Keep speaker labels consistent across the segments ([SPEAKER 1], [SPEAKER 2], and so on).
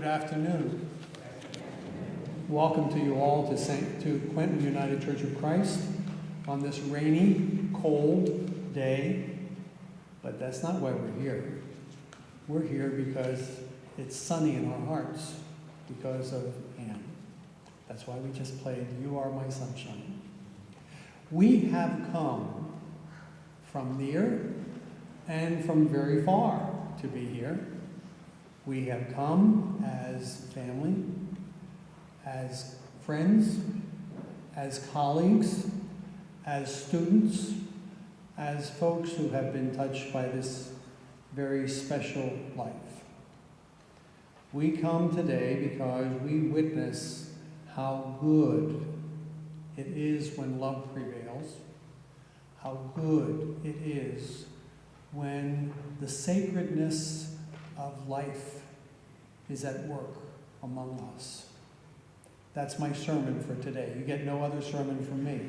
[SPEAKER 1] Good afternoon. Welcome to you all to Quentin United Church of Christ on this rainy, cold day. But that's not why we're here. We're here because it's sunny in our hearts because of Anne. That's why we just played You Are My Sunshine. We have come from near and from very far to be here. We have come as family, as friends, as colleagues, as students, as folks who have been touched by this very special life. We come today because we witness how good it is when love prevails, how good it is when the sacredness of life is at work among us. That's my sermon for today. You get no other sermon from me.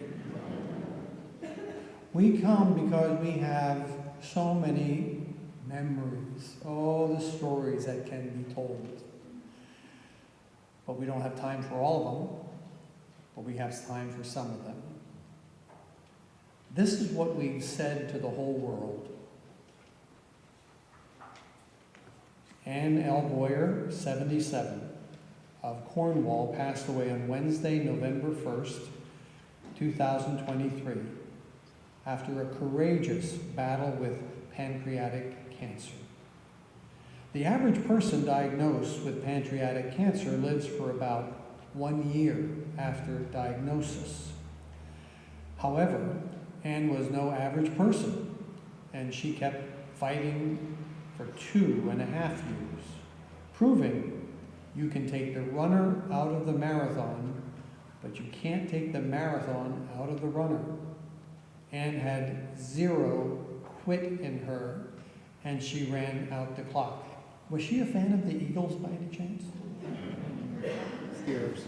[SPEAKER 1] We come because we have so many memories, all the stories that can be told. But we don't have time for all of them, but we have time for some of them. This is what we've said to the whole world. Anne L. Boyer, 77, of Cornwall, passed away on Wednesday, November 1st, 2023, after a courageous battle with pancreatic cancer. The average person diagnosed with pancreatic cancer lives for about 1 year after diagnosis. However, Anne was no average person, and she kept fighting for 2.5 years, proving you can take the runner out of the marathon, but you can't take the marathon out of the runner. Anne had 0 quit in her, and she ran out the clock. Was she a fan of the Eagles by any chance? Steelers.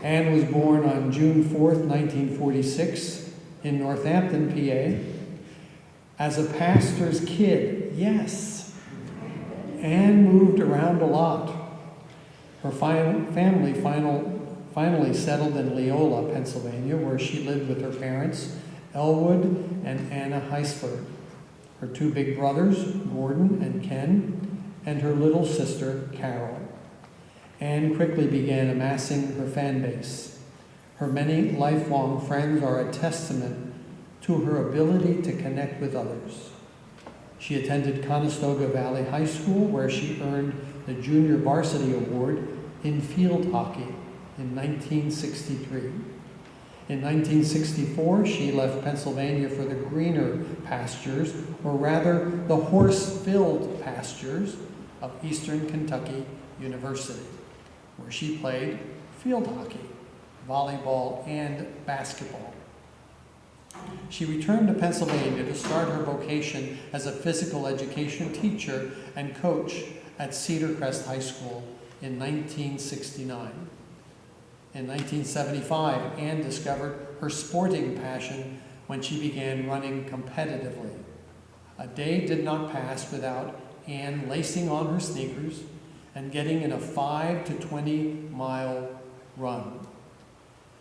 [SPEAKER 1] Anne was born on June 4th, 1946, in Northampton, PA. As a pastor's kid, yes. Anne moved around a lot. Her family finally settled in Leola, Pennsylvania, where she lived with her parents, Elwood and Anna Heisler, her 2 big brothers, Gordon and Ken, and her little sister, Carol. Anne quickly began amassing her fan base. Her many lifelong friends are a testament to her ability to connect with others. She attended Conestoga Valley High School, where she earned the Junior Varsity Award in field hockey in 1963. In 1964, she left Pennsylvania for the greener pastures, or rather the horse-filled pastures of Eastern Kentucky University, where she played field hockey, volleyball, and basketball. She returned to Pennsylvania to start her vocation as a physical education teacher and coach at Cedar Crest High School in 1969. In 1975, Anne discovered her sporting passion when she began running competitively. A day did not pass without Anne lacing on her sneakers and getting in a 5 to 20 mile run.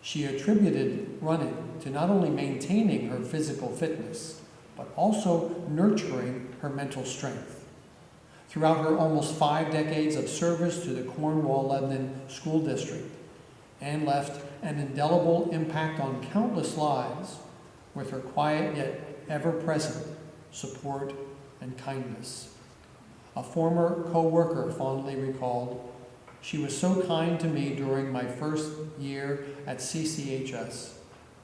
[SPEAKER 1] She attributed running to not only maintaining her physical fitness, but also nurturing her mental strength. Throughout her almost 5 decades of service to the Cornwall-Lebanon School District, Anne left an indelible impact on countless lives with her quiet yet ever-present support and kindness. A former co-worker fondly recalled, "She was so kind to me during my first year at CCHS,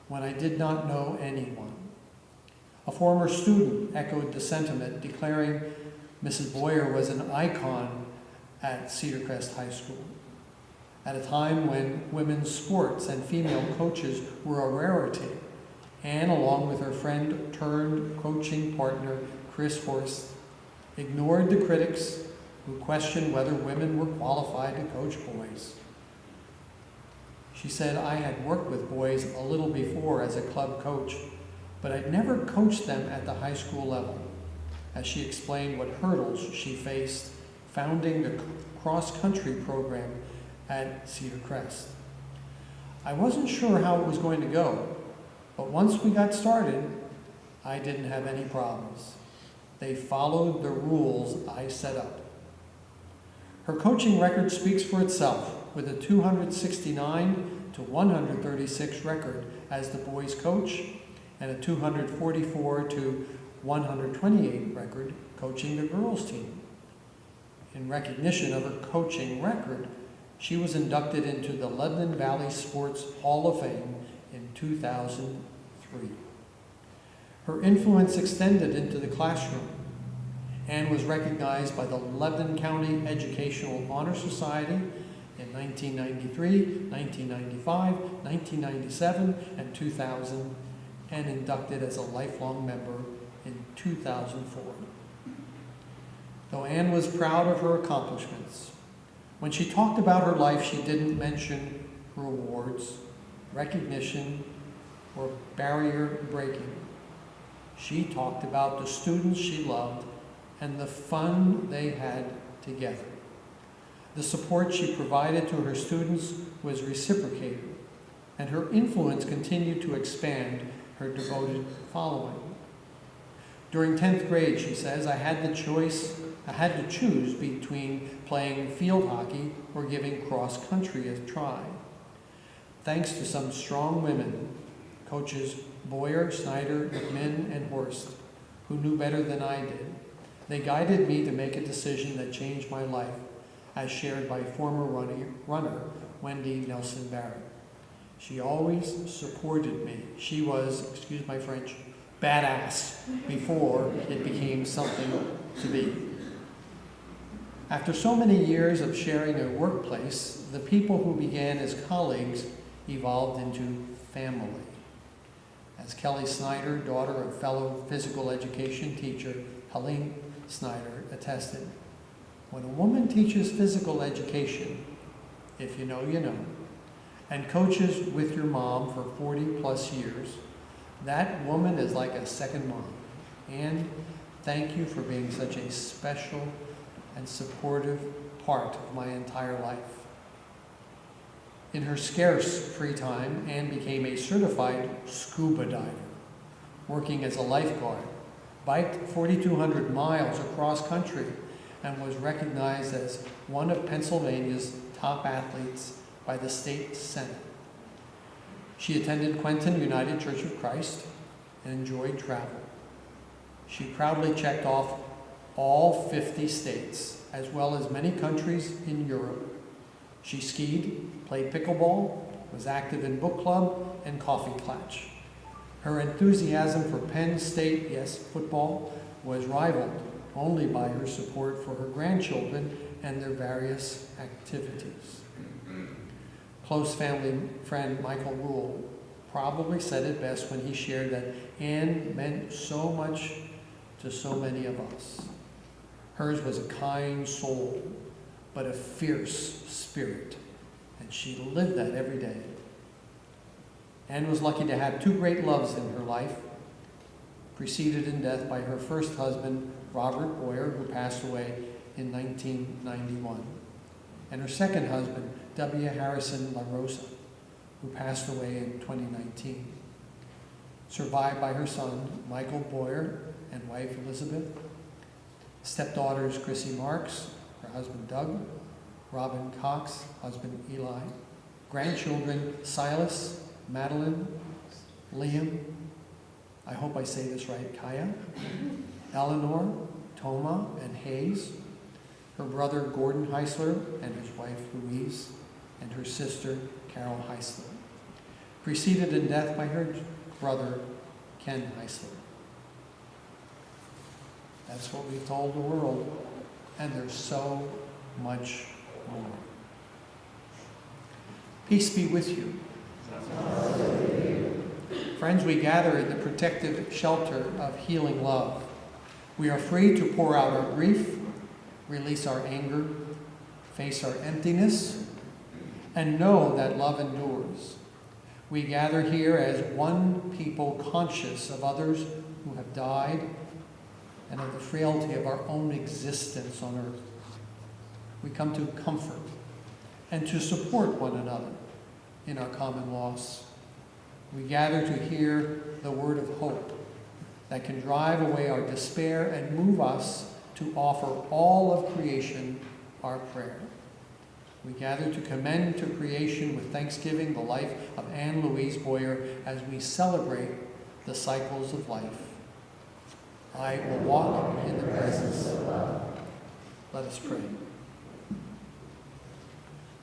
[SPEAKER 1] when I did not know anyone." A former student echoed the sentiment, declaring Mrs. Boyer was an icon at Cedar Crest High School. At a time when women's sports and female coaches were a rarity, Anne, along with her friend turned coaching partner Chris Horst, ignored the critics who questioned whether women were qualified to coach boys. She said, "I had worked with boys a little before as a club coach, but I'd never coached them at the high school level," as she explained what hurdles she faced founding the cross-country program at Cedar Crest. I wasn't sure how it was going to go, but once we got started, I didn't have any problems. They followed the rules I set up. Her coaching record speaks for itself, with a 269 to 136 record as the boys coach and a 244 to 128 record coaching the girls team. In recognition of her coaching record, she was inducted into the Lebanon Valley Sports Hall of Fame in 2003. Her influence extended into the classroom and was recognized by the Lebanon County Educational Honor Society in 1993, 1995, 1997, and 2000, and inducted as a lifelong member in 2004. Though Ann was proud of her accomplishments, when she talked about her life, she didn't mention her awards, recognition, or barrier breaking. She talked about the students she loved and the fun they had together. The support she provided to her students was reciprocated, and her influence continued to expand her devoted following. During 10th grade, she says, I had to choose between playing field hockey or giving cross country a try. Thanks to some strong women, coaches Boyer, Snyder, McMinn, and Horst, who knew better than I did, they guided me to make a decision that changed my life, as shared by former runner Wendy Nelson Barrett. She always supported me. She was, excuse my French, badass before it became something to be. After so many years of sharing a workplace, the people who began as colleagues evolved into family. As Kelly Snyder, daughter of fellow physical education teacher Helene Snyder, attested, when a woman teaches physical education, if you know, you know, and coaches with your mom for 40 plus years, that woman is like a second mom. And thank you for being such a special and supportive part of my entire life. In her scarce free time, Ann became a certified scuba diver, working as a lifeguard, biked 4,200 miles across country, and was recognized as one of Pennsylvania's top athletes by the state senate. She attended Quentin United Church of Christ and enjoyed travel. She proudly checked off all 50 states, as well as many countries in Europe. She skied, played pickleball, was active in book club and coffee klatch. Her enthusiasm for Penn State, yes, football, was rivaled only by her support for her grandchildren and their various activities. Close family friend Michael Rule probably said it best when he shared that Ann meant so much to so many of us. Hers was a kind soul, but a fierce spirit, and she lived that every day. Ann was lucky to have two great loves in her life, preceded in death by her first husband, Robert Boyer, who passed away in 1991, and her second husband, W. Harrison La Rosa, who passed away in 2019. Survived by her son, Michael Boyer, and wife, Elizabeth, stepdaughters, Chrissy Marks, her husband, Doug, Robin Cox, husband, Eli, grandchildren, Silas, Madeline, Liam, I hope I say this right, Kaya, Eleanor, Toma, and Hayes, her brother, Gordon Heisler, and his wife, Louise, and her sister, Carol Heisler, preceded in death by her brother, Ken Heisler. That's what we've told the world, and there's so much more. Peace be with you. Friends, we gather in the protective shelter of healing love. We are free to pour out our grief, release our anger, face our emptiness, and know that love endures. We gather here as one people conscious of others who have died and of the frailty of our own existence on earth. We come to comfort and to support one another in our common loss. We gather to hear the word of hope that can drive away our despair and move us to offer all of creation our prayer. We gather to commend to creation with thanksgiving the life of Anne Louise Boyer as we celebrate the cycles of life. I will walk in the presence of God. Let us pray.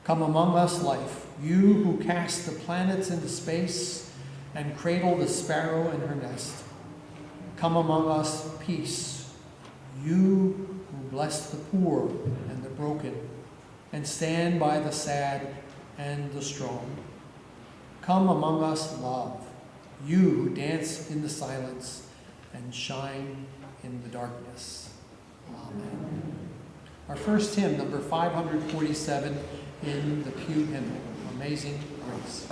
[SPEAKER 1] Come among us, life, you who cast the planets into space and cradle the sparrow in her nest. Come among us, peace, you who bless the poor and the broken and stand by the sad and the strong. Come among us, love, you who dance in the silence and shine in the darkness. Amen. Our first hymn, number 547 in the Pew Hymnal, Amazing Grace.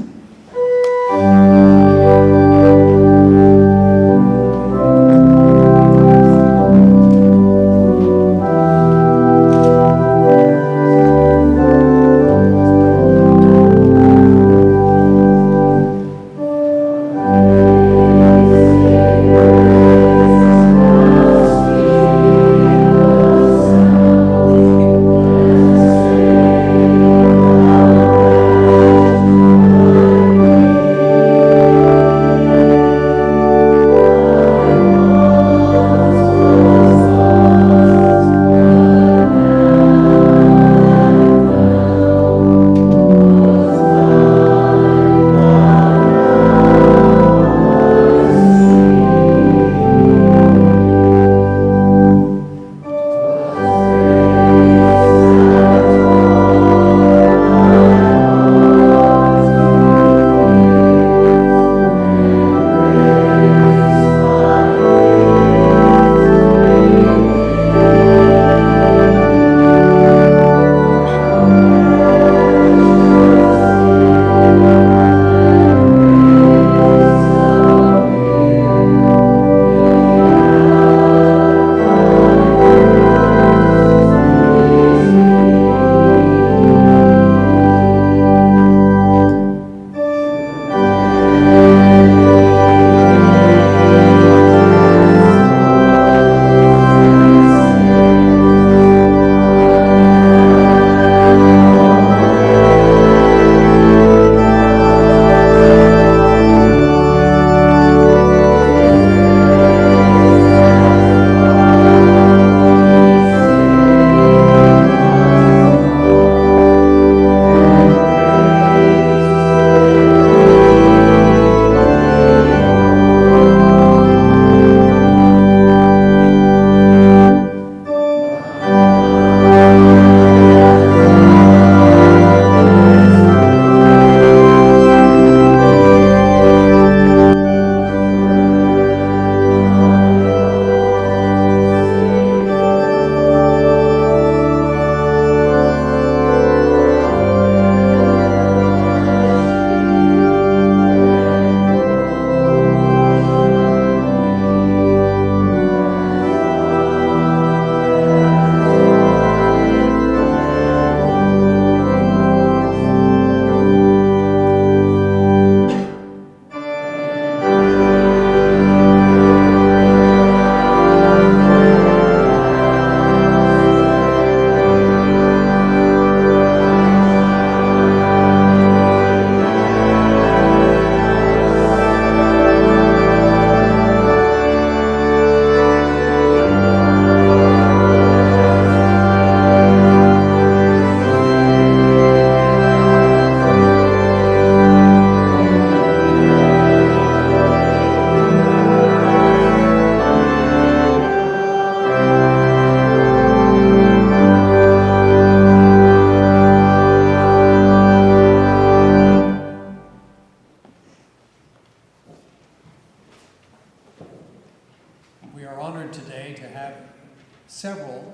[SPEAKER 1] several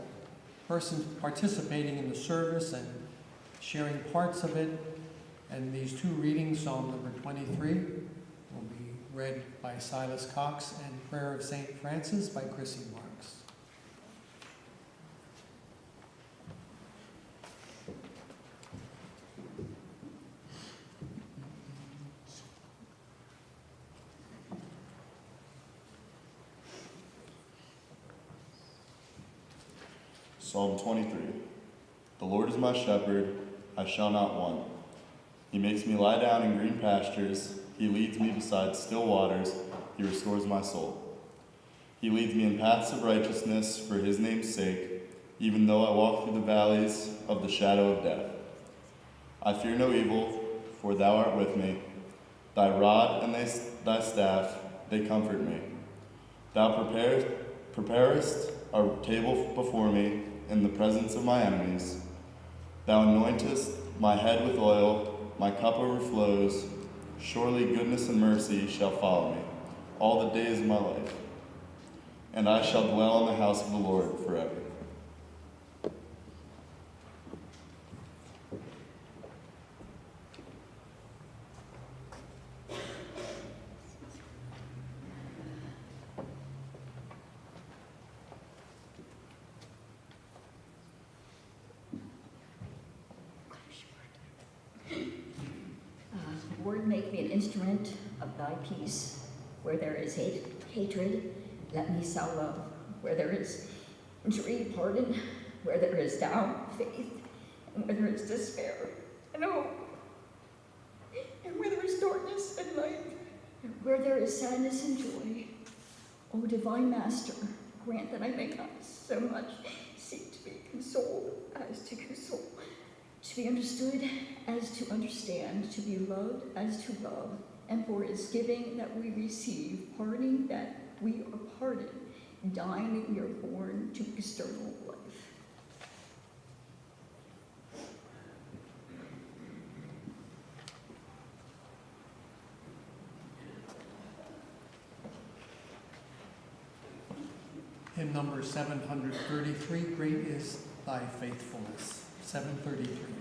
[SPEAKER 1] persons participating in the service and sharing parts of it. And these two readings, Psalm number 23, will be read by Silas Cox, and Prayer of St. Francis by Chrissy Marks.
[SPEAKER 2] Psalm 23. The Lord is my shepherd, I shall not want. He makes me lie down in green pastures. He leads me beside still waters. He restores my soul. He leads me in paths of righteousness for his name's sake, even though I walk through the valleys of the shadow of death. I fear no evil, for thou art with me. Thy rod and thy staff, they comfort me. Thou preparest a table before me in the presence of my enemies. Thou anointest my head with oil, my cup overflows. Surely goodness and mercy shall follow me all the days of my life, and I shall dwell in the house of the Lord forever.
[SPEAKER 3] Lord, make me an instrument of thy peace. Where there is hatred, let me sow love. Where there is injury, pardon. Where there is doubt, faith. And where there is despair and hope. And where there is darkness and light. And where there is sadness and joy. O divine Master, grant that I may not so much seek to be consoled as to console. To be understood as to understand, to be loved as to love, and for his giving that we receive, pardoning that we are pardoned, dying that we are born to external life.
[SPEAKER 1] Hymn number 733, Great is Thy Faithfulness. 733.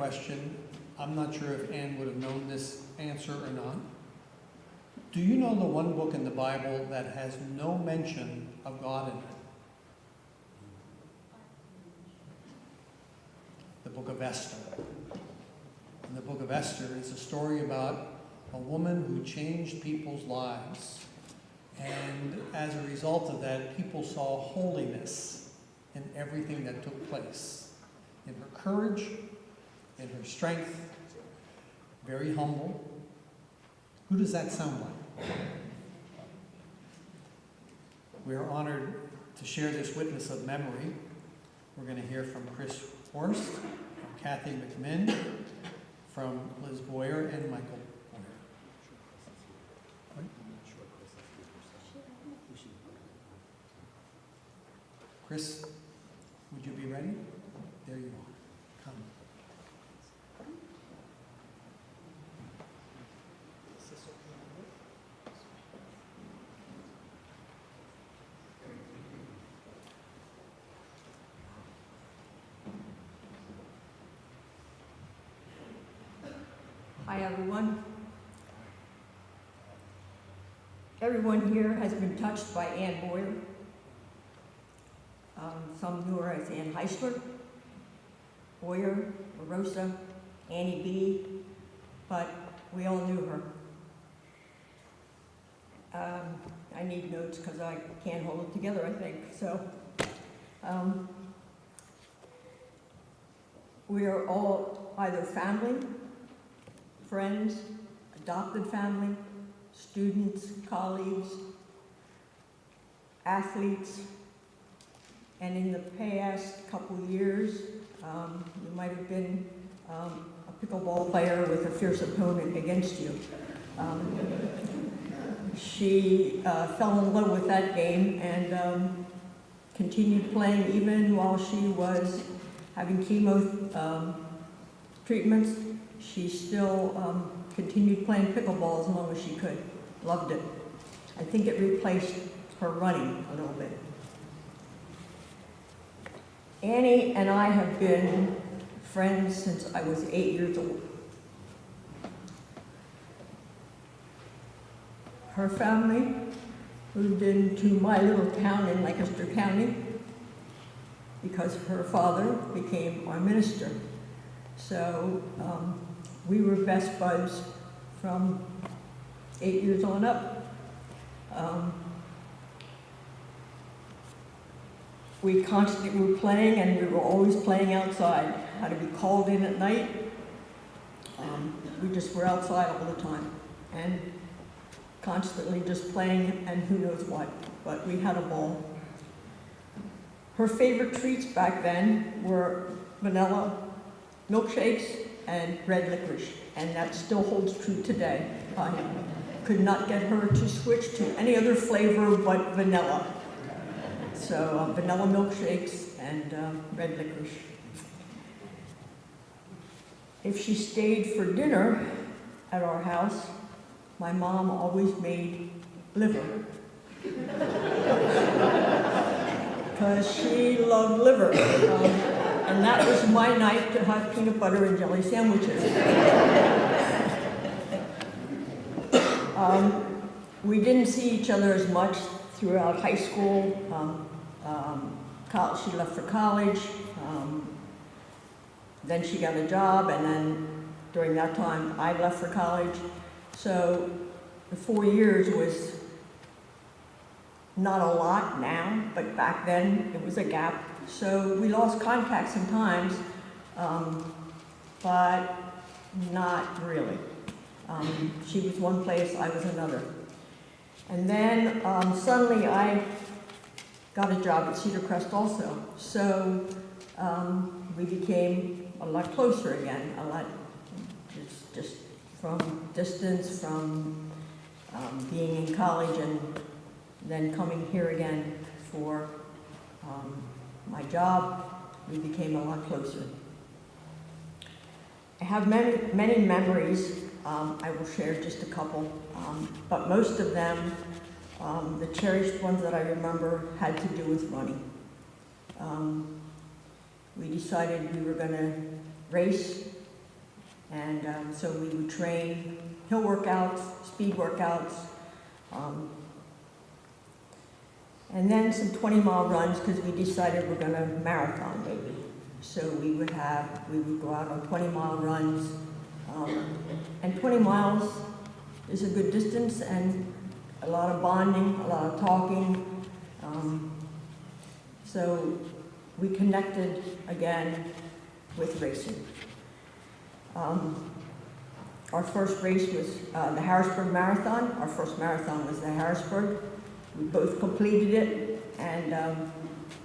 [SPEAKER 1] question. I'm not sure if Anne would have known this answer or not. Do you know the one book in the Bible that has no mention of God in it? The book of Esther. And the book of Esther is a story about a woman who changed people's lives. And as a result of that, people saw holiness in everything that took place. In her courage, in her strength, very humble. Who does that sound like? We are honored to share this witness of memory. We're going to hear from Chris Horst, from Kathy McMinn, from Liz Boyer, and Michael Boyer. Chris, would you be ready? There you are. Come.
[SPEAKER 4] Hi, everyone. Everyone here has been touched by Ann Boyer. Some knew her as Ann Heisler, Boyer, LaRosa, Annie B., but we all knew her. I need notes because I can't hold it together, I think. So, we are all either family, friends, adopted family, students, colleagues, athletes, and in the past couple years, you might have been a pickleball player with a fierce opponent against you. She fell in love with that game and continued playing even while she was having chemo treatments. She still continued playing pickleball as long as she could. Loved it. I think it replaced her running a little bit. Annie and I have been friends since I was 8 years old. Her family moved into my little town in Lancaster County because her father became our minister. So we were best buds from 8 years on up. We constantly were playing, and we were always playing outside. Had to be called in at night. We just were outside all the time, and constantly just playing, and who knows what. But we had a ball. Her favorite treats back then were vanilla milkshakes and red licorice, and that still holds true today. I could not get her to switch to any other flavor but vanilla. So vanilla milkshakes and red licorice. If she stayed for dinner at our house, my mom always made liver. Because she loved liver. And that was my night to have peanut butter and jelly sandwiches. We didn't see each other as much throughout high school. She left for college. Then she got a job, and then during that time, I left for college. So the 4 years was not a lot now, but back then it was a gap. So we lost contact sometimes, but not really. She was one place, I was another. And then suddenly I got a job at Cedar Crest also. So we became a lot closer again, a lot just from distance, from being in college and then coming here again for my job. We became a lot closer. I have many memories. I will share just a couple, but most of them, the cherished ones that I remember, had to do with money. We decided we were going to race And so we would train hill workouts, speed workouts, and then some 20-mile runs because we decided we're going to marathon maybe. So we would go out on 20-mile runs, and 20 miles is a good distance, and a lot of bonding, a lot of talking. So we connected again with racing. Our first race was the Harrisburg Marathon. Our first marathon was the Harrisburg. We both completed it, and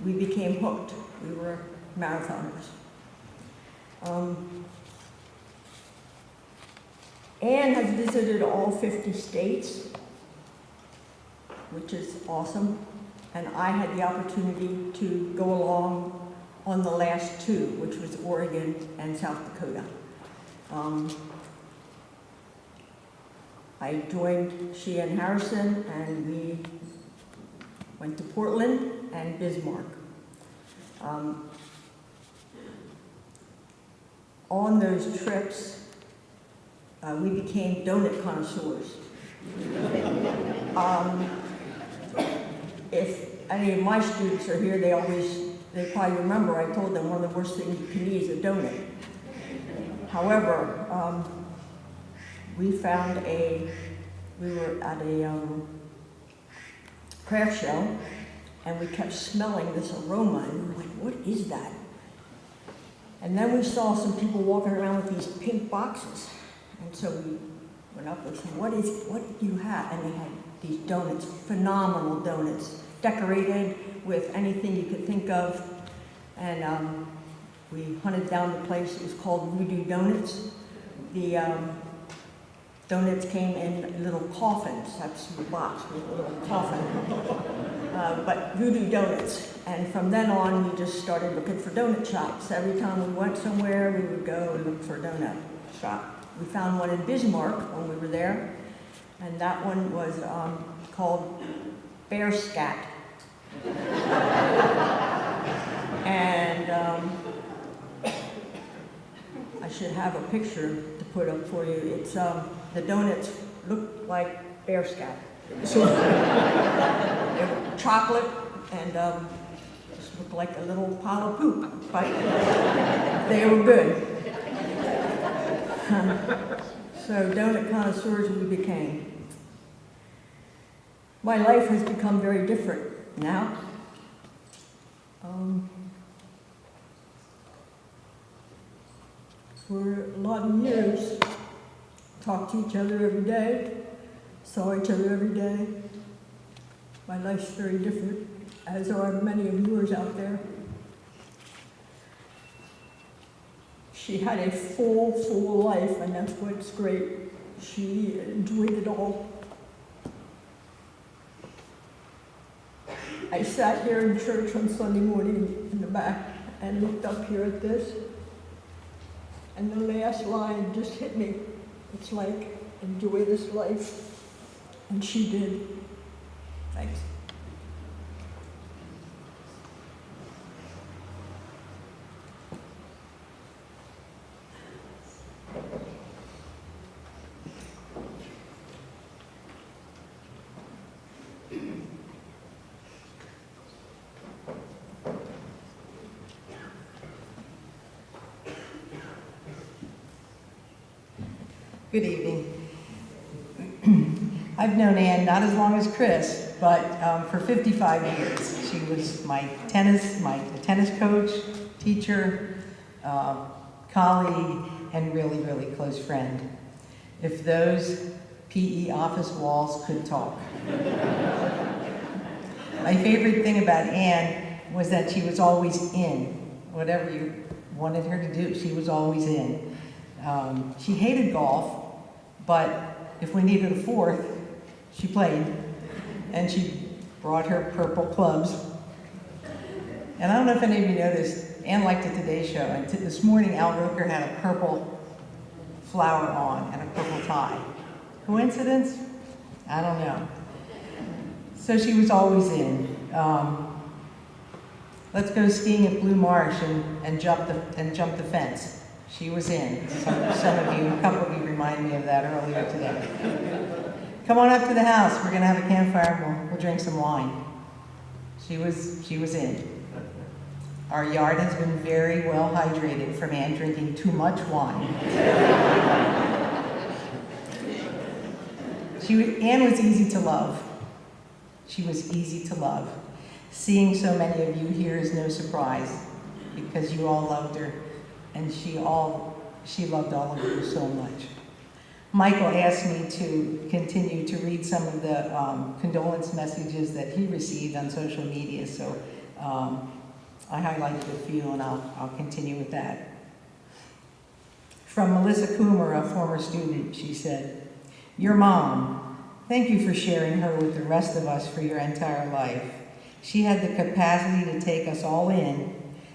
[SPEAKER 4] we became hooked. We were marathoners. Anne has visited all 50 states, which is awesome, and I had the opportunity to go along on the last two, which was Oregon and South Dakota. I joined she and Harrison, and we went to Portland and Bismarck. On those trips, we became donut connoisseurs. If any of my students are here, they probably remember I told them one of the worst things you can eat is a donut. However, we were at a craft show, and we kept smelling this aroma, and we were like, what is that? And then we saw some people walking around with these pink boxes. And so we went up and said, what do you have? And they had these donuts, phenomenal donuts, decorated with anything you could think of. And we hunted down the place. It was called Voodoo Donuts. The donuts came in little coffins. That's the box with a little coffin. But Voodoo Donuts. And from then on, we just started looking for donut shops. Every time we went somewhere, we would go and look for a donut shop. We found one in Bismarck when we were there, and that one was called Bear Scat. And I should have a picture to put up for you. It's the donuts look like bear scat. So they were chocolate and just looked like a little pile of poop, but they were good. So donut connoisseurs we became. My life has become very different now. For a lot of years, talked to each other every day, saw each other every day. My life's very different, as are many of yours out there. She had a full life, and that's what's great. She enjoyed it all. I sat here in church on Sunday morning in the back and looked up here at this, and the last line just hit me. It's like, enjoy this life. And she did. Thanks.
[SPEAKER 5] Good evening. I've known Anne not as long as Chris, but for 55 years. She was my tennis coach, teacher, colleague, and really, really close friend. If those PE office walls could talk. My favorite thing about Anne was that she was always in. Whatever you wanted her to do, she was always in. She hated golf, but if we needed a fourth, she played, and she brought her purple clubs. And I don't know if any of you know this, Anne liked the Today Show, and this morning Al Roker had a purple flower on and a purple tie. Coincidence? I don't know. So she was always in. Let's go skiing at Blue Marsh and jump the fence. She was in. Some of you, a couple of you reminded me of that earlier today. Come on up to the house. We're going to have a campfire and we'll drink some wine. She was in. Our yard has been very well hydrated from Ann drinking too much wine. Ann was easy to love. She was easy to love. Seeing so many of you here is no surprise because you all loved her and she loved all of you so much. Michael asked me to continue to read some of the condolence messages that he received on social media, so I highlighted a few and I'll continue with that. From Melissa Coomer, a former student, she said, "Your mom, thank you for sharing her with the rest of us for your entire life. She had the capacity to take us all in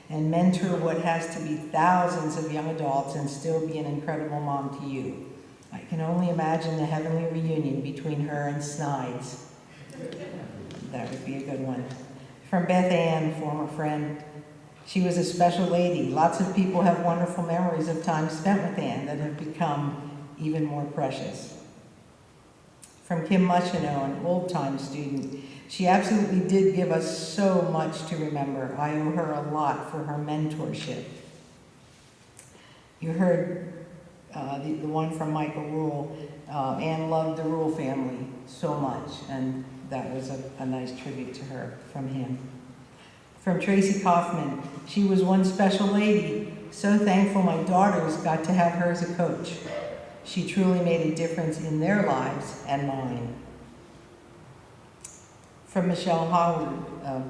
[SPEAKER 5] and mentor what has to be thousands of young adults and still be an incredible mom to you. I can only imagine the heavenly reunion between her and Snides." That would be a good one. From Beth Ann, former friend, "She was a special lady. Lots of people have wonderful memories of time spent with Ann that have become even more precious." From Kim Mushino, an old-time student, "She absolutely did give us so much to remember. I owe her a lot for her mentorship." You heard the one from Michael Rule. Ann loved the Rule family so much, and that was a nice tribute to her from him. From Tracy Kaufman, "She was one special lady. So thankful my daughters got to have her as a coach. She truly made a difference in their lives and mine." From Michelle Howard, a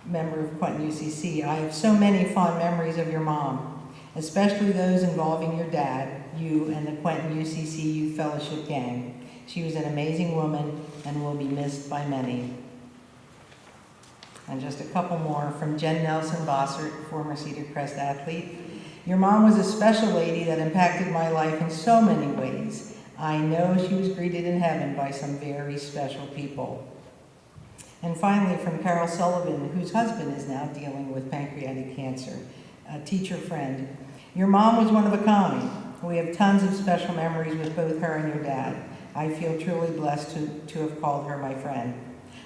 [SPEAKER 5] member of Quentin UCC, "I have so many fond memories of your mom, especially those involving your dad, you, and the Quentin UCC Youth Fellowship gang. She was an amazing woman and will be missed by many." And just a couple more from Jen Nelson Bossert, former Cedar Crest athlete. "Your mom was a special lady that impacted my life in so many ways. I know she was greeted in heaven by some very special people." And finally, from Carol Sullivan, whose husband is now dealing with pancreatic cancer, a teacher friend. "Your mom was one of a kind. We have tons of special memories with both her and your dad. I feel truly blessed to have called her my friend.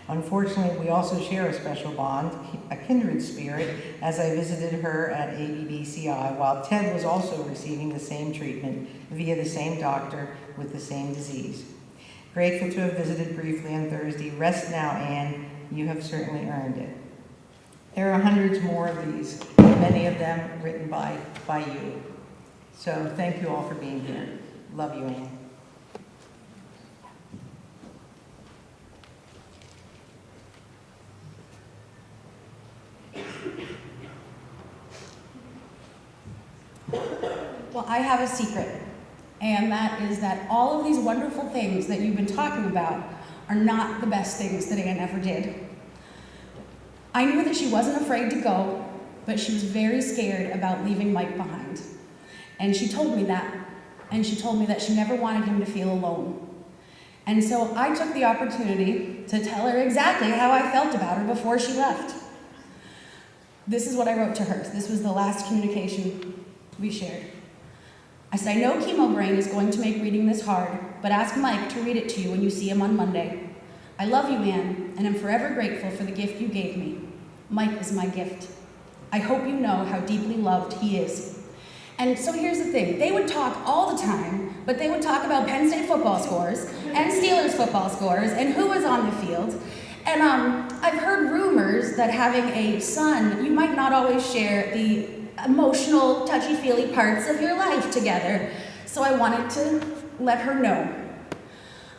[SPEAKER 5] Unfortunately, we also share a special bond, a kindred spirit, as I visited her at ABBCI while Ted was also receiving the same treatment via the same doctor with the same disease. Grateful to have visited briefly on Thursday. Rest now, Ann. You have certainly earned it." There are hundreds more of these, many of them written by you. So thank you all for being here. Love you, Ann.
[SPEAKER 6] Well, I have a secret, and that is that all of these wonderful things that you've been talking about are not the best things that Ann ever did. I knew that she wasn't afraid to go, but she was very scared about leaving Mike behind. And she told me that, and she told me that she never wanted him to feel alone. And so I took the opportunity to tell her exactly how I felt about her before she left. This is what I wrote to her. This was the last communication we shared. I said, "I know Chemo Brain is going to make reading this hard, but ask Mike to read it to you when you see him on Monday. I love you, Ann, and am forever grateful for the gift you gave me. Mike is my gift. I hope you know how deeply loved he is." And so here's the thing. They would talk all the time, but they would talk about Penn State football scores and Steelers football scores and who was on the field. And I've heard rumors that having a son, you might not always share the emotional, touchy-feely parts of your life together. So I wanted to let her know.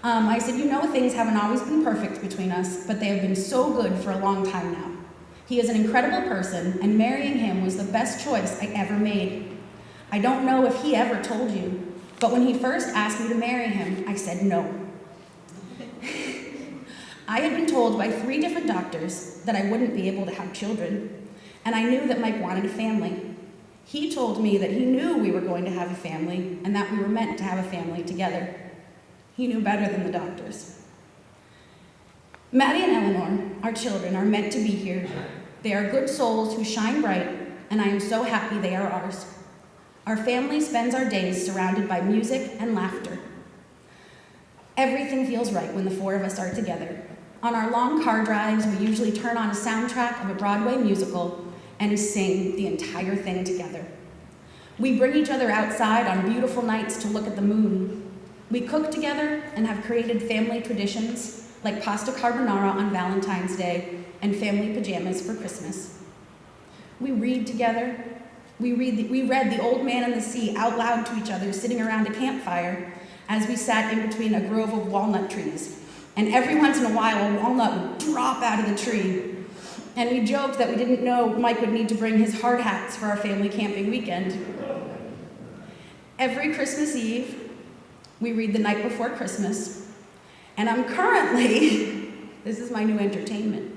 [SPEAKER 6] I said, "You know, things haven't always been perfect between us, but they have been so good for a long time now. He is an incredible person, and marrying him was the best choice I ever made. I don't know if he ever told you, but when he first asked me to marry him, I said no. I had been told by 3 different doctors that I wouldn't be able to have children, and I knew that Mike wanted a family. He told me that he knew we were going to have a family and that we were meant to have a family together. He knew better than the doctors. Maddie and Eleanor, our children, are meant to be here. They are good souls who shine bright, and I am so happy they are ours. Our family spends our days surrounded by music and laughter. Everything feels right when the four of us are together. On our long car drives, we usually turn on a soundtrack of a Broadway musical and sing the entire thing together. We bring each other outside on beautiful nights to look at the moon. We cook together and have created family traditions like pasta carbonara on Valentine's Day and family pajamas for Christmas. We read together. We read The Old Man and the Sea out loud to each other sitting around a campfire as we sat in between a grove of walnut trees. And every once in a while, a walnut would drop out of the tree. And we joked that we didn't know Mike would need to bring his hard hats for our family camping weekend. Every Christmas Eve, we read The Night Before Christmas. And I'm currently, this is my new entertainment,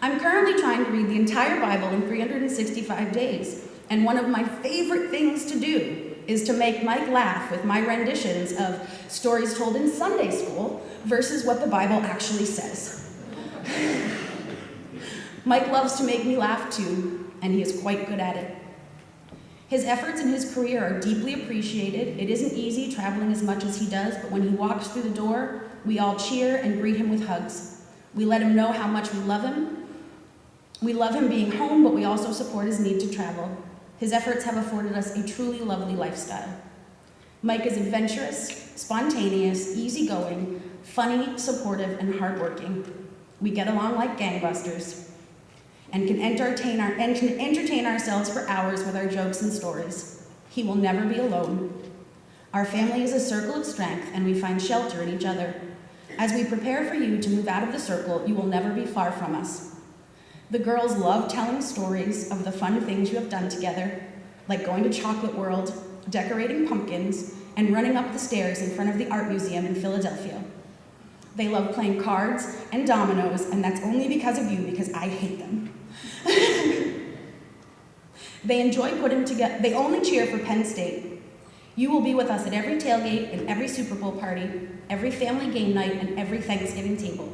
[SPEAKER 6] I'm currently trying to read the entire Bible in 365 days. And one of my favorite things to do is to make Mike laugh with my renditions of stories told in Sunday school versus what the Bible actually says. Mike loves to make me laugh too, and he is quite good at it. His efforts in his career are deeply appreciated. It isn't easy traveling as much as he does, but when he walks through the door, we all cheer and greet him with hugs. We let him know how much we love him. We love him being home, but we also support his need to travel. His efforts have afforded us a truly lovely lifestyle. Mike is adventurous, spontaneous, easygoing, funny, supportive, and hardworking. We get along like gangbusters and can entertain ourselves for hours with our jokes and stories. He will never be alone. Our family is a circle of strength, and we find shelter in each other. As we prepare for you to move out of the circle, you will never be far from us. The girls love telling stories of the fun things you have done together, like going to Chocolate World, decorating pumpkins, and running up the stairs in front of the Art Museum in Philadelphia. They love playing cards and dominoes, and that's only because of you, because I hate them. They only cheer for Penn State. You will be with us at every tailgate and every Super Bowl party, every family game night, and every Thanksgiving table.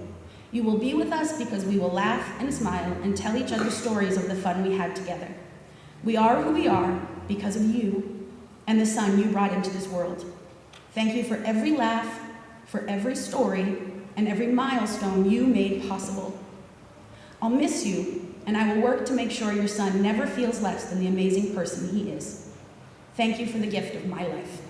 [SPEAKER 6] You will be with us because we will laugh and smile and tell each other stories of the fun we had together. We are who we are because of you and the son you brought into this world. Thank you for every laugh, for every story, and every milestone you made possible. I'll miss you, and I will work to make sure your son never feels less than the amazing person he is. Thank you for the gift of my life.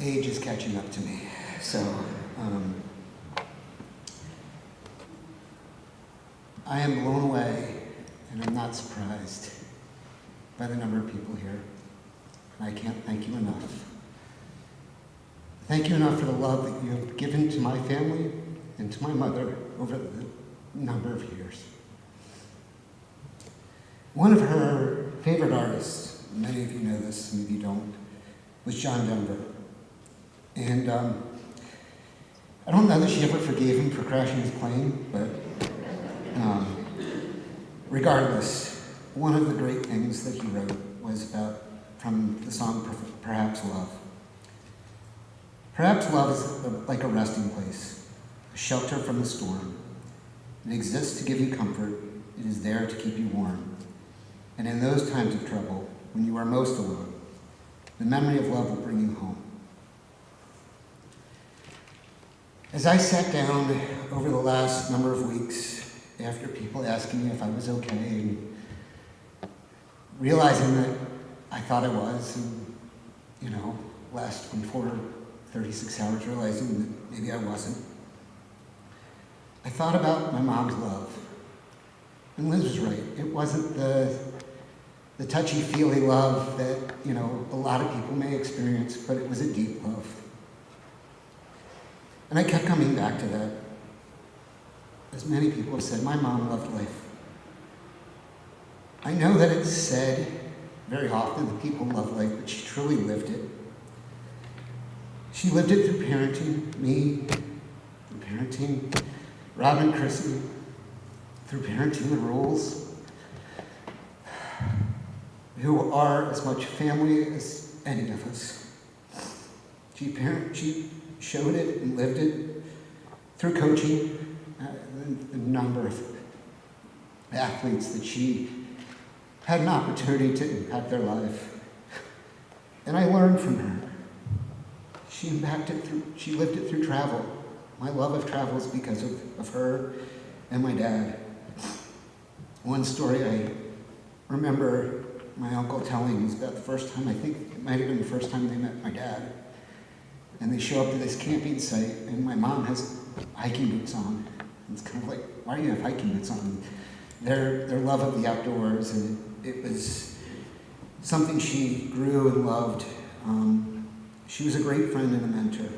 [SPEAKER 7] Age is catching up to me, so I am blown away, and I'm not surprised by the number of people here, and I can't thank you enough. Thank you enough for the love that you have given to my family and to my mother over the number of years. One of her favorite artists, many of you know this, some of you don't, was John Denver. And I don't know that she ever forgave him for crashing his plane, but regardless, one of the great things that he wrote was from the song Perhaps Love. Perhaps love is like a resting place, a shelter from the storm. It exists to give you comfort. It is there to keep you warm. And in those times of trouble, when you are most alone, the memory of love will bring you home. As I sat down over the last number of weeks, after people asking me if I was okay, and realizing that I thought I was, and, last 36 hours realizing that maybe I wasn't, I thought about my mom's love. And Liz was right. It wasn't the touchy-feely love that, a lot of people may experience, but it was a deep love. And I kept coming back to that. As many people have said, my mom loved life. I know that it's said very often that people love life, but she truly lived it. She lived it through parenting me, through parenting Rob and Chrissy, through parenting the Rules, who are as much family as any of us. She showed it and lived it through coaching the number of athletes that she had an opportunity to impact their life. And I learned from her. She lived it through travel. My love of travel is because of her and my dad. One story I remember my uncle telling is about the first time, I think it might have been the first time they met my dad. And they show up to this camping site, and my mom has hiking boots on. It's kind of like, why do you have hiking boots on? Their love of the outdoors, and it was something she grew and loved. She was a great friend and a mentor.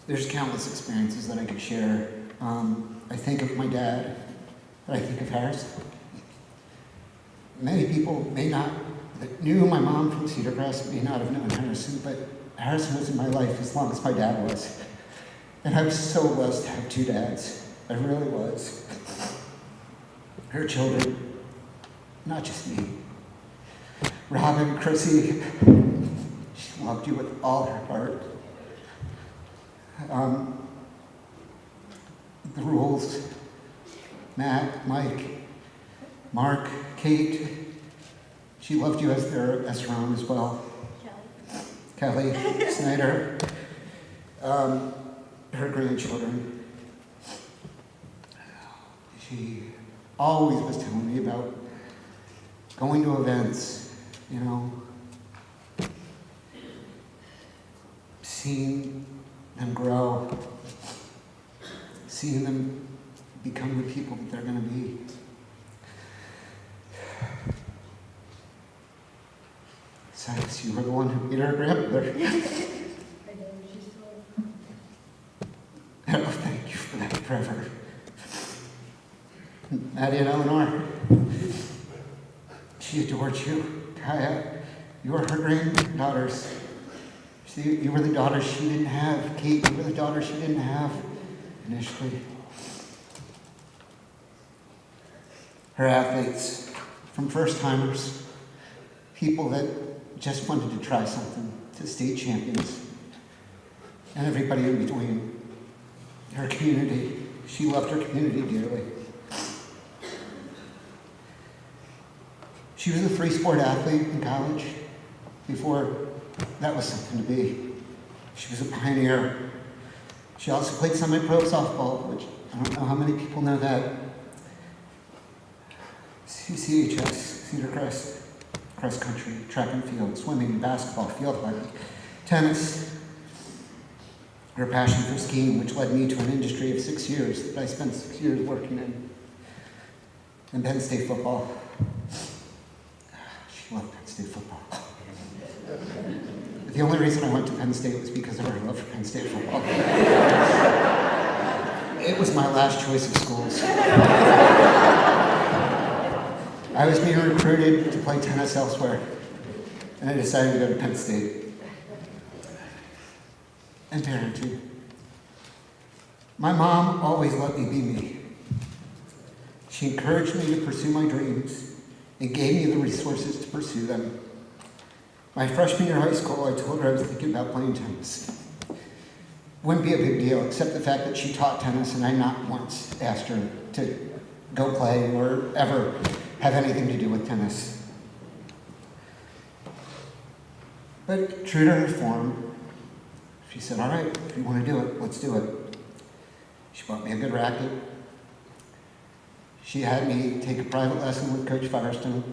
[SPEAKER 7] There's countless experiences that I could share. I think of my dad, but I think of Harris. Many people that knew my mom from Cedar Crest may not have known Harrison, but Harrison was in my life as long as my dad was. And I was so blessed to have two dads. I really was. Her children, not just me. Robin, Chrissy, she loved you with all her heart. The Rules, Matt, Mike, Mark, Kate, she loved you as her own as well. Kelly, Snyder, her grandchildren. She always was telling me about going to events, seeing them grow, seeing them become the people that they're going to be. Cyrus, you were the one who beat her grandmother. Oh, thank you for that forever. Maddie and Eleanor, she adored you. Kaya, you were her granddaughters. You were the daughters she didn't have. Kate, you were the daughter she didn't have initially. Her athletes, from first-timers, people that just wanted to try something, to state champions, and everybody in between. Her community, she loved her community dearly. She was a three-sport athlete in college before that was something to be. She was a pioneer. She also played semi-pro softball, which I don't know how many people know that. CCHS, Cedar Crest, cross country, track and field, swimming, basketball, field hockey, tennis. Her passion for skiing, which led me to an industry of 6 years that I spent 6 years working in. And Penn State football. She loved Penn State football. The only reason I went to Penn State was because of her love for Penn State football. It was my last choice of schools. I was being recruited to play tennis elsewhere, and I decided to go to Penn State. And parenting. My mom always let me be me. She encouraged me to pursue my dreams and gave me the resources to pursue them. My freshman year of high school, I told her I was thinking about playing tennis. Wouldn't be a big deal, except the fact that she taught tennis and I not once asked her to go play or ever have anything to do with tennis. But true to her form, she said, all right, if you want to do it, let's do it. She bought me a good racket. She had me take a private lesson with Coach Firestone.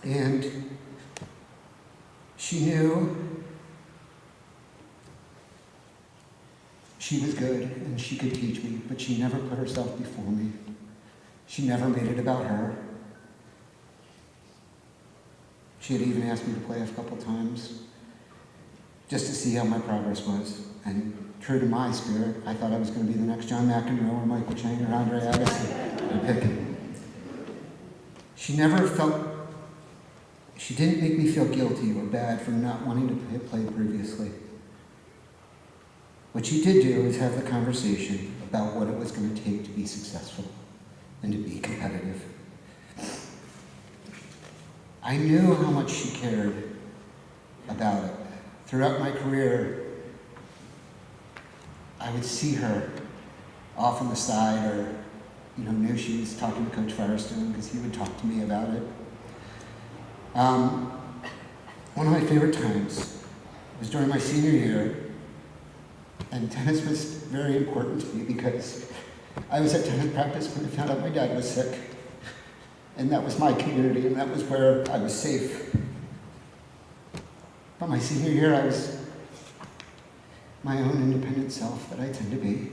[SPEAKER 7] And she knew she was good and she could teach me, but she never put herself before me. She never made it about her. She had even asked me to play a couple times just to see how my progress was. And true to my spirit, I thought I was going to be the next John McEnroe or Michael Chang or Andre Agassi. I'm picking. She didn't make me feel guilty or bad for not wanting to play previously. What she did do is have the conversation about what it was going to take to be successful and to be competitive. I knew how much she cared about it. Throughout my career, I would see her off on the side, or knew she was talking to Coach Firestone because he would talk to me about it. One of my favorite times was during my senior year, and tennis was very important to me because I was at tennis practice when I found out my dad was sick, and that was my community, and that was where I was safe. But my senior year, I was my own independent self that I tend to be.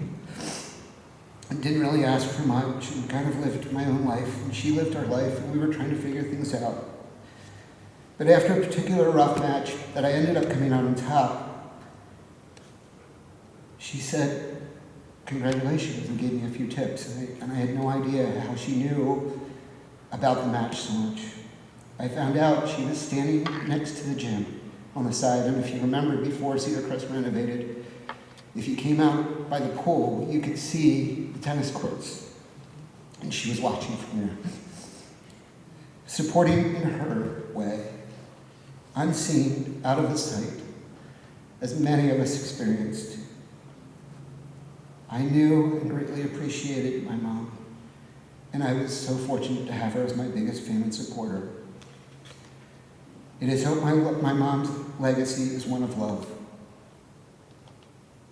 [SPEAKER 7] I didn't really ask for much, and kind of lived my own life, and she lived her life, and we were trying to figure things out. But after a particular rough match that I ended up coming out on top, she said, "Congratulations," and gave me a few tips, and I had no idea how she knew about the match so much. I found out she was standing next to the gym on the side, and if you remember, before Cedar Crest renovated, if you came out by the pool, you could see the tennis courts, and she was watching from there, supporting in her way, unseen, out of the sight, as many of us experienced. I knew and greatly appreciated my mom, and I was so fortunate to have her as my biggest fan and supporter. It is hope my mom's legacy is one of love.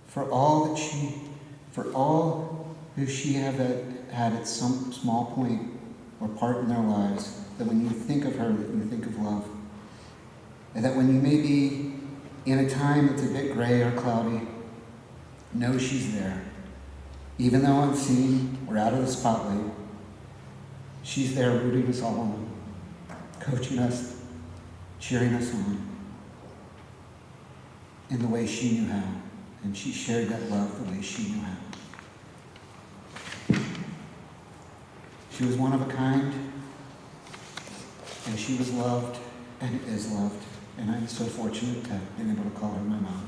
[SPEAKER 7] For all who she had at some small point or part in their lives, that when you think of her, that you think of love. And that when you may be in a time that's a bit gray or cloudy, know she's there. Even though unseen or out of the spotlight, she's there rooting us all on, coaching us, cheering us on in the way she knew how. And she shared that love the way she knew how. She was one of a kind, and she was loved and is loved. And I'm so fortunate to have been able to call her my mom.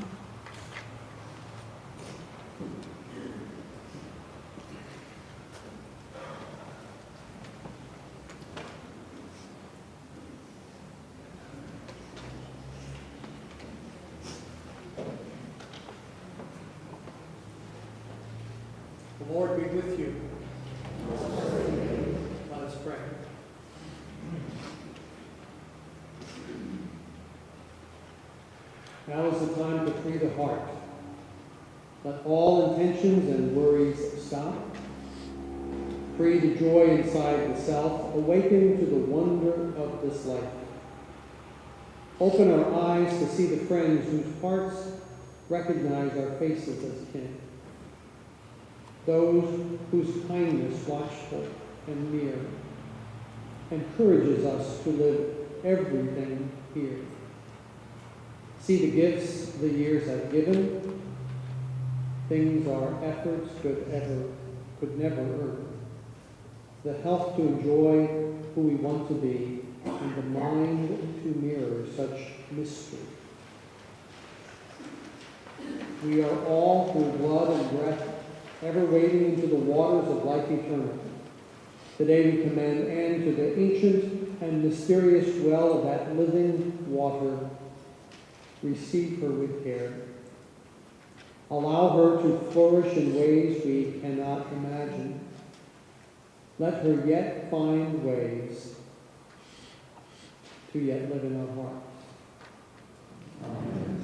[SPEAKER 1] The Lord be with you. Let us pray. Now is the time to free the heart. Let all intentions and worries stop. Free the joy inside the self. Awaken to the wonder of this life. Open our eyes to see the friends whose hearts recognize our faces as kin. Those whose kindness watchful and near encourages us to live everything here. See the gifts the years have given, things our efforts could never earn. The health to enjoy who we want to be, and the mind to mirror such mystery. We are all through blood and breath ever wading into the waters of life eternal. Today we commend Anne to the ancient and mysterious well of that living water. Receive her with care. Allow her to flourish in ways we cannot imagine. Let her yet find ways to yet live in our hearts. Amen.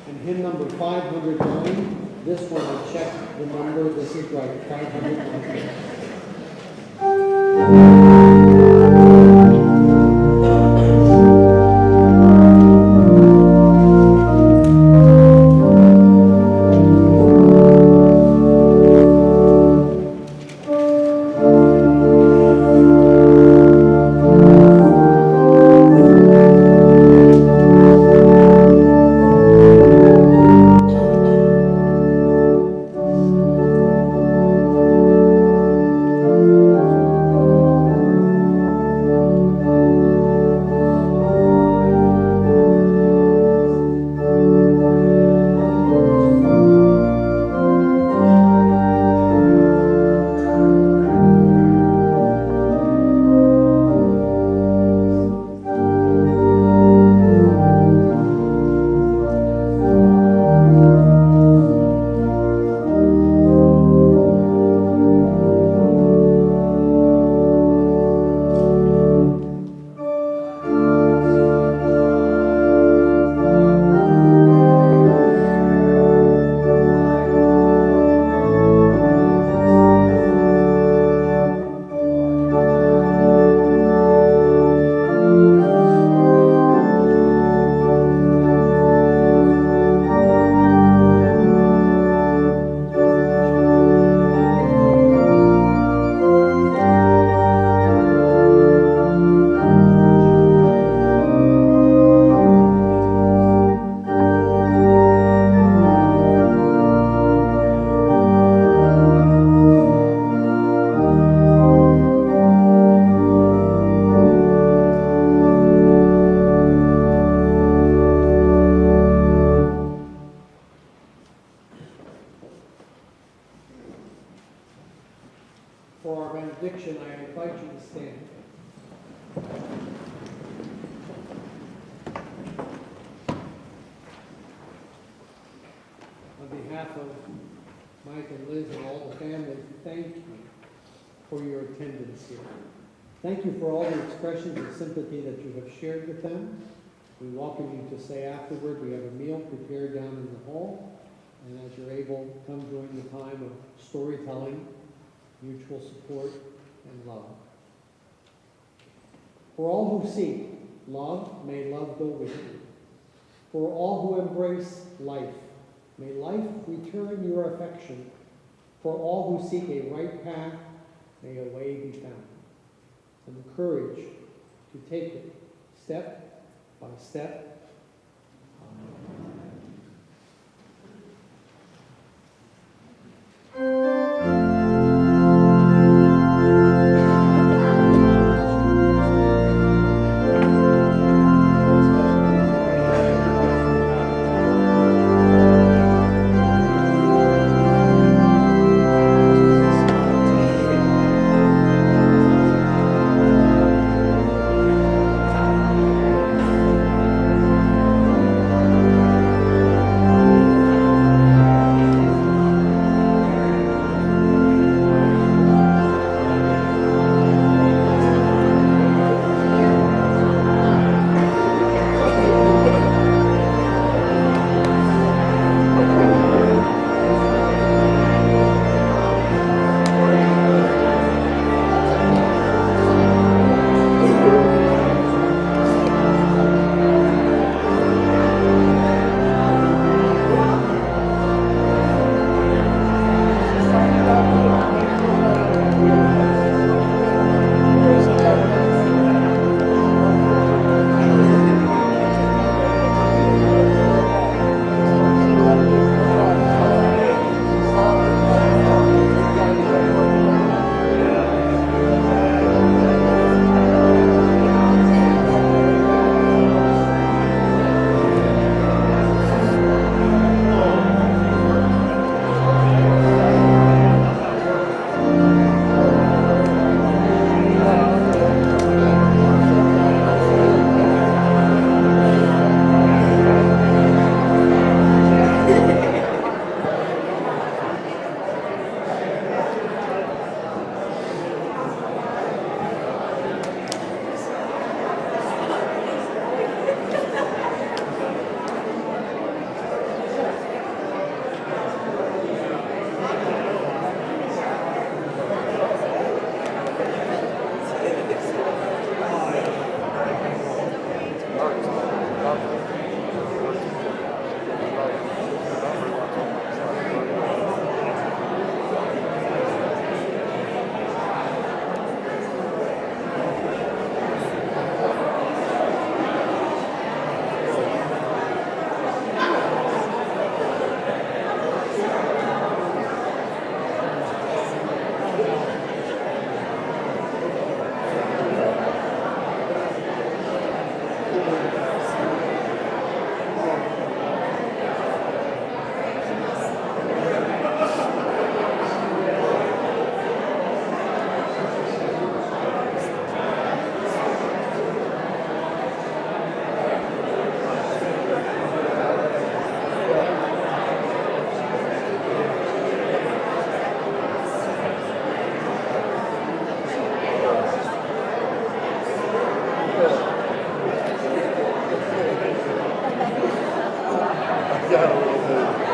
[SPEAKER 1] And hymn number 509, this one I checked the number, this is right, 509.
[SPEAKER 8] for your attendance here. Thank you for all the expressions of sympathy that you have shared with them. We welcome you to stay afterward. We have a meal prepared down in the hall. And as you're able, come join the time of storytelling, mutual support, and love. For all who seek love, may love go with you. For all who embrace life, may life return your affection. For all who seek a right path, may a way be found. And the courage to take it step by step.
[SPEAKER 2] Yeah.